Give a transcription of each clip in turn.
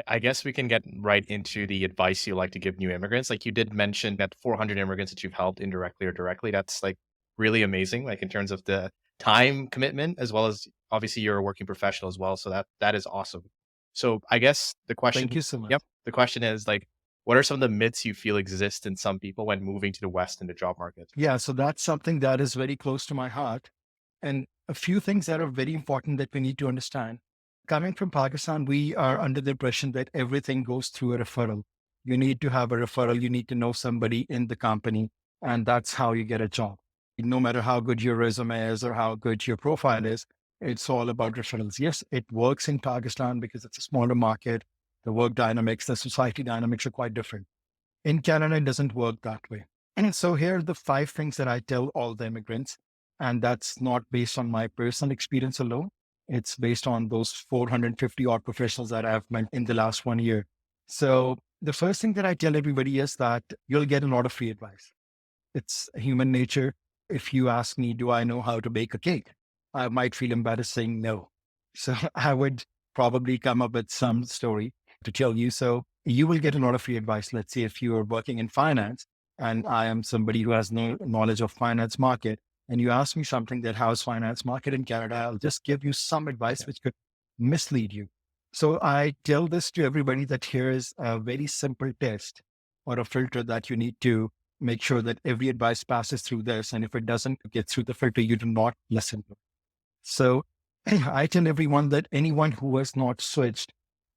I guess we can get right into the advice you like to give new immigrants. Like you did mention that 400 immigrants that you've helped indirectly or directly. That's like really amazing, like in terms of the time commitment, as well as obviously you're a working professional as well. So that is awesome. So I guess the question, Thank you so much. yep, the question is like, what are some of the myths you feel exist in some people when moving to the West in the job market? Yeah, so that's something that is very close to my heart. And a few things that are very important that we need to understand. Coming from Pakistan, we are under the impression that everything goes through a referral. You need to have a referral, you need to know somebody in the company, and that's how you get a job. No matter how good your resume is or how good your profile is, it's all about referrals. Yes, it works in Pakistan because it's a smaller market. The work dynamics, the society dynamics are quite different. In Canada, it doesn't work that way. And so here are the five things that I tell all the immigrants. And that's not based on my personal experience alone. It's based on those 450 odd professionals that I've met in the last 1 year. So the first thing that I tell everybody is that you'll get a lot of free advice. It's human nature. If you ask me, do I know how to bake a cake? I might feel embarrassed saying no. So I would probably come up with some story to tell you. So you will get a lot of free advice. Let's say if you are working in finance and I am somebody who has no knowledge of finance market, and you ask me something that how's finance market in Canada, I'll just give you some advice Yeah. which could mislead you. So I tell this to everybody that here is a very simple test or a filter that you need to make sure that every advice passes through this. And if it doesn't get through the filter, you do not listen to it. So I tell everyone that anyone who has not switched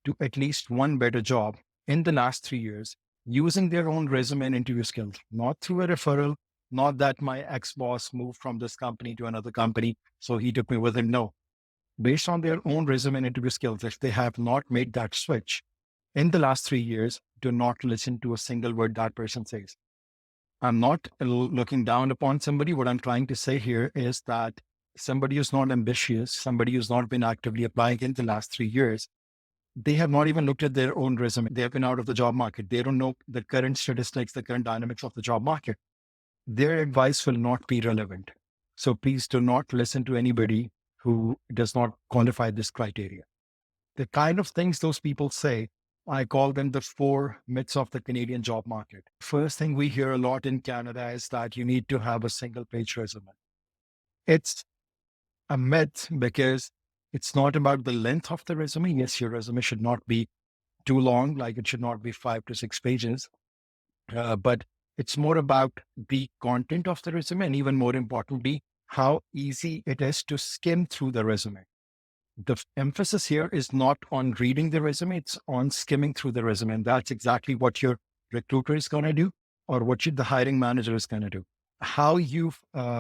to at least one better job in the last 3 years, using their own resume and interview skills, not through a referral, not that my ex boss moved from this company to another company, so he took me with him. No, based on their own resume and interview skills, if they have not made that switch in the last 3 years, do not listen to a single word that person says. I'm not looking down upon somebody. What I'm trying to say here is that somebody who's not ambitious, somebody who's not been actively applying in the last 3 years, they have not even looked at their own resume. They have been out of the job market. They don't know the current statistics, the current dynamics of the job market. Their advice will not be relevant. So please do not listen to anybody who does not qualify this criteria. The kind of things those people say, I call them the four myths of the Canadian job market. First thing we hear a lot in Canada is that you need to have a single page resume. It's a myth because it's not about the length of the resume. Yes, your resume should not be too long, like it should not be 5 to 6 pages, but it's more about the content of the resume and even more importantly, how easy it is to skim through the resume. The emphasis here is not on reading the resume, it's on skimming through the resume. And that's exactly what your recruiter is going to do or what the hiring manager is going to do. How you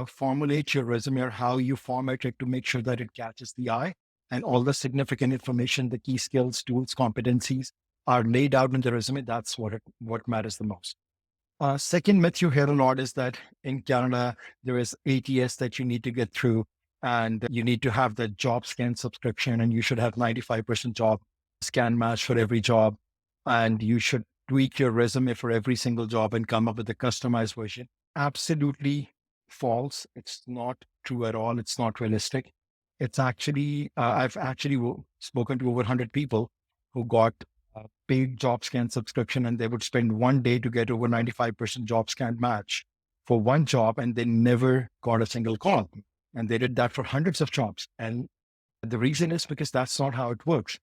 formulate your resume or how you format it to make sure that it catches the eye and all the significant information, the key skills, tools, competencies are laid out in the resume. That's what matters the most. Second myth you hear a lot is that in Canada, there is ATS that you need to get through and you need to have the job scan subscription and you should have 95% job scan match for every job. And you should tweak your resume for every single job and come up with a customized version. Absolutely false. It's not true at all. It's not realistic. It's actually, I've actually spoken to over 100 people who got paid job scan subscription and they would spend one day to get over 95% job scan match for one job and they never got a single call. And they did that for hundreds of jobs. And the reason is because that's not how it works.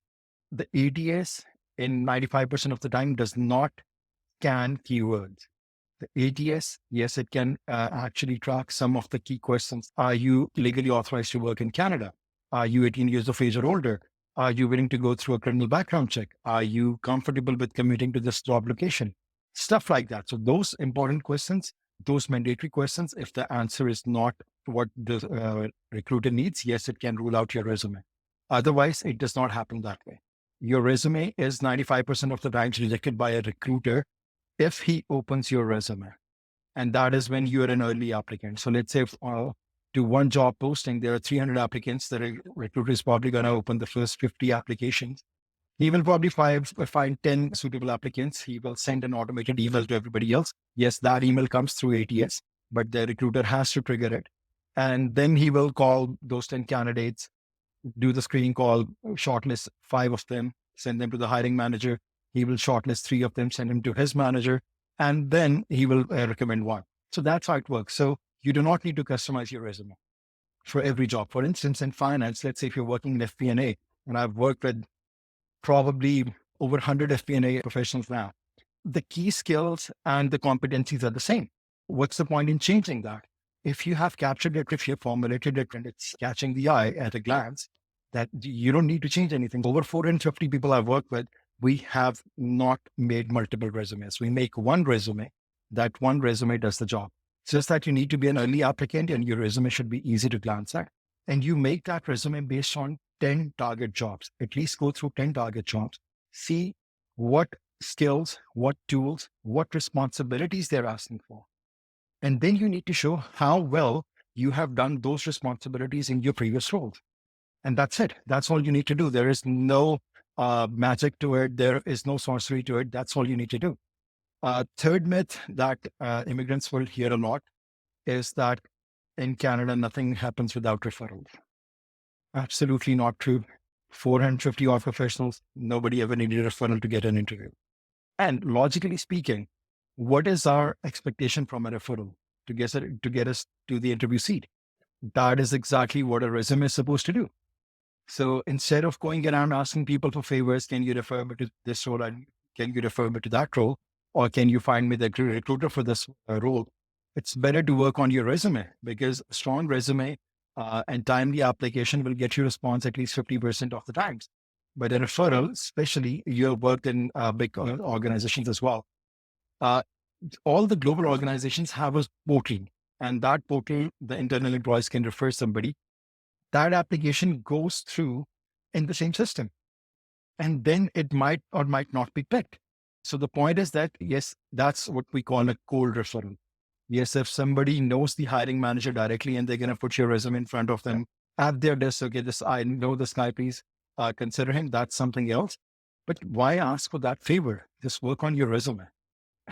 The ATS in 95% of the time does not scan keywords. The ATS, yes, it can actually track some of the key questions. Are you legally authorized to work in Canada? Are you 18 years of age or older? Are you willing to go through a criminal background check? Are you comfortable with commuting to this job location? Stuff like that. So those important questions, those mandatory questions, if the answer is not what the recruiter needs, yes, it can rule out your resume. Otherwise, it does not happen that way. Your resume is 95% of the times rejected by a recruiter if he opens your resume. And that is when you're an early applicant. So let's say to one job posting, there are 300 applicants. The recruiter is probably going to open the first 50 applications. He will probably find 10 suitable applicants. He will send an automated email to everybody else. Yes, that email comes through ATS, but the recruiter has to trigger it. And then he will call those 10 candidates, do the screening call, shortlist 5 of them, send them to the hiring manager. He will shortlist 3 of them, send them to his manager, and then he will recommend one. So that's how it works. So you do not need to customize your resume for every job. For instance, in finance, let's say if you're working in FP&A, and I've worked with probably over 100 FP&A professionals now, the key skills and the competencies are the same. What's the point in changing that? If you have captured it, if you've formulated it and it's catching the eye at a glance, that you don't need to change anything. Over 450 people I've worked with, we have not made multiple resumes. We make one resume. That one resume does the job. It's just that you need to be an early applicant and your resume should be easy to glance at. And you make that resume based on 10 target jobs. At least go through 10 target jobs. See what skills, what tools, what responsibilities they're asking for. And then you need to show how well you have done those responsibilities in your previous roles. And that's it. That's all you need to do. There is no magic to it. There is no sorcery to it. That's all you need to do. Third myth that immigrants will hear a lot is that in Canada, nothing happens without referrals. Absolutely not true. 450 odd professionals, nobody ever needed a referral to get an interview. And logically speaking, what is our expectation from a referral to get us to the interview seat? That is exactly what a resume is supposed to do. So instead of going around asking people for favors, can you refer me to this role? And can you refer me to that role? Or can you find me the recruiter for this role? It's better to work on your resume, because a strong resume and timely application will get you response at least 50% of the times. But a referral, especially you have worked in big organizations as well. All the global organizations have a portal, and that portal, the internal employees can refer somebody. That application goes through in the same system, and then it might or might not be picked. So the point is that, yes, that's what we call a cold referral. Yes, if somebody knows the hiring manager directly and they're going to put your resume in front of them at their desk, okay, I know this guy, please consider him. That's something else. But why ask for that favor? Just work on your resume.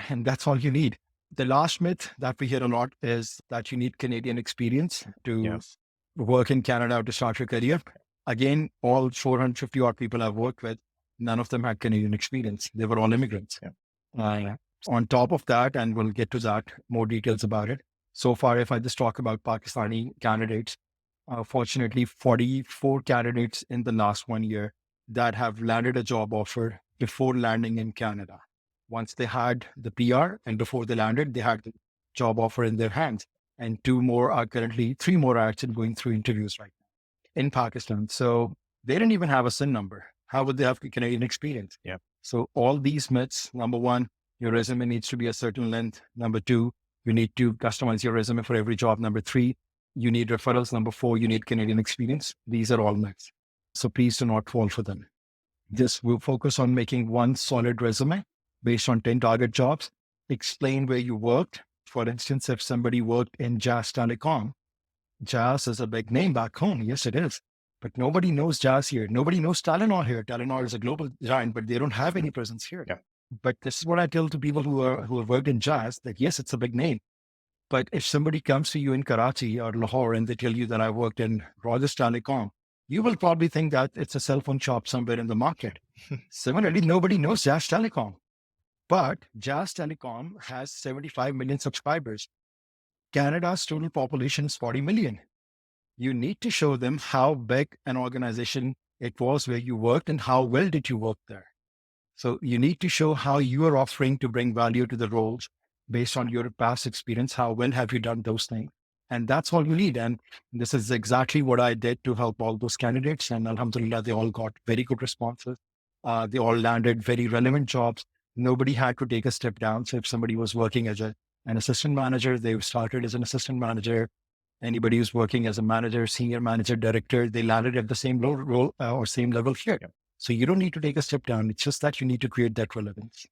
And that's all you need. The last myth that we hear a lot is that you need Canadian experience to work in Canada or to start your career. Again, all 450 odd people I've worked with, none of them had Canadian experience. They were all immigrants. On top of that, and we'll get to that, more details about it. So far, if I just talk about Pakistani candidates, fortunately, 44 candidates in the last 1 year that have landed a job offer before landing in Canada. Once they had the PR and before they landed, they had the job offer in their hands. And 3 more are actually going through interviews right now in Pakistan. So they didn't even have a SIN number. How would they have Canadian experience? Yeah. So all these myths, number one, your resume needs to be a certain length. Number two, you need to customize your resume for every job. Number three, you need referrals. Number four, you need Canadian experience. These are all myths. So please do not fall for them. Just we'll focus on making one solid resume based on 10 target jobs. Explain where you worked. For instance, if somebody worked in Jazz Telecom, Jazz is a big name back home. Yes, it is. But nobody knows Jazz here. Nobody knows Telenor here. Telenor is a global giant, but they don't have any presence here. Yeah. But this is what I tell to people who have worked in Jazz, that yes, it's a big name. But if somebody comes to you in Karachi or Lahore and they tell you that I worked in Rogers Telecom, you will probably think that it's a cell phone shop somewhere in the market. Similarly, nobody knows Jazz Telecom. But Jazz Telecom has 75 million subscribers. Canada's total population is 40 million. You need to show them how big an organization it was where you worked and how well did you work there. So you need to show how you are offering to bring value to the roles based on your past experience. How well have you done those things? And that's all you need. And this is exactly what I did to help all those candidates. And alhamdulillah, they all got very good responses. They all landed very relevant jobs. Nobody had to take a step down. So if somebody was working as an assistant manager, they started as an assistant manager. Anybody who's working as a manager, senior manager, director, they landed at the same role or same level here. So you don't need to take a step down. It's just that you need to create that relevance.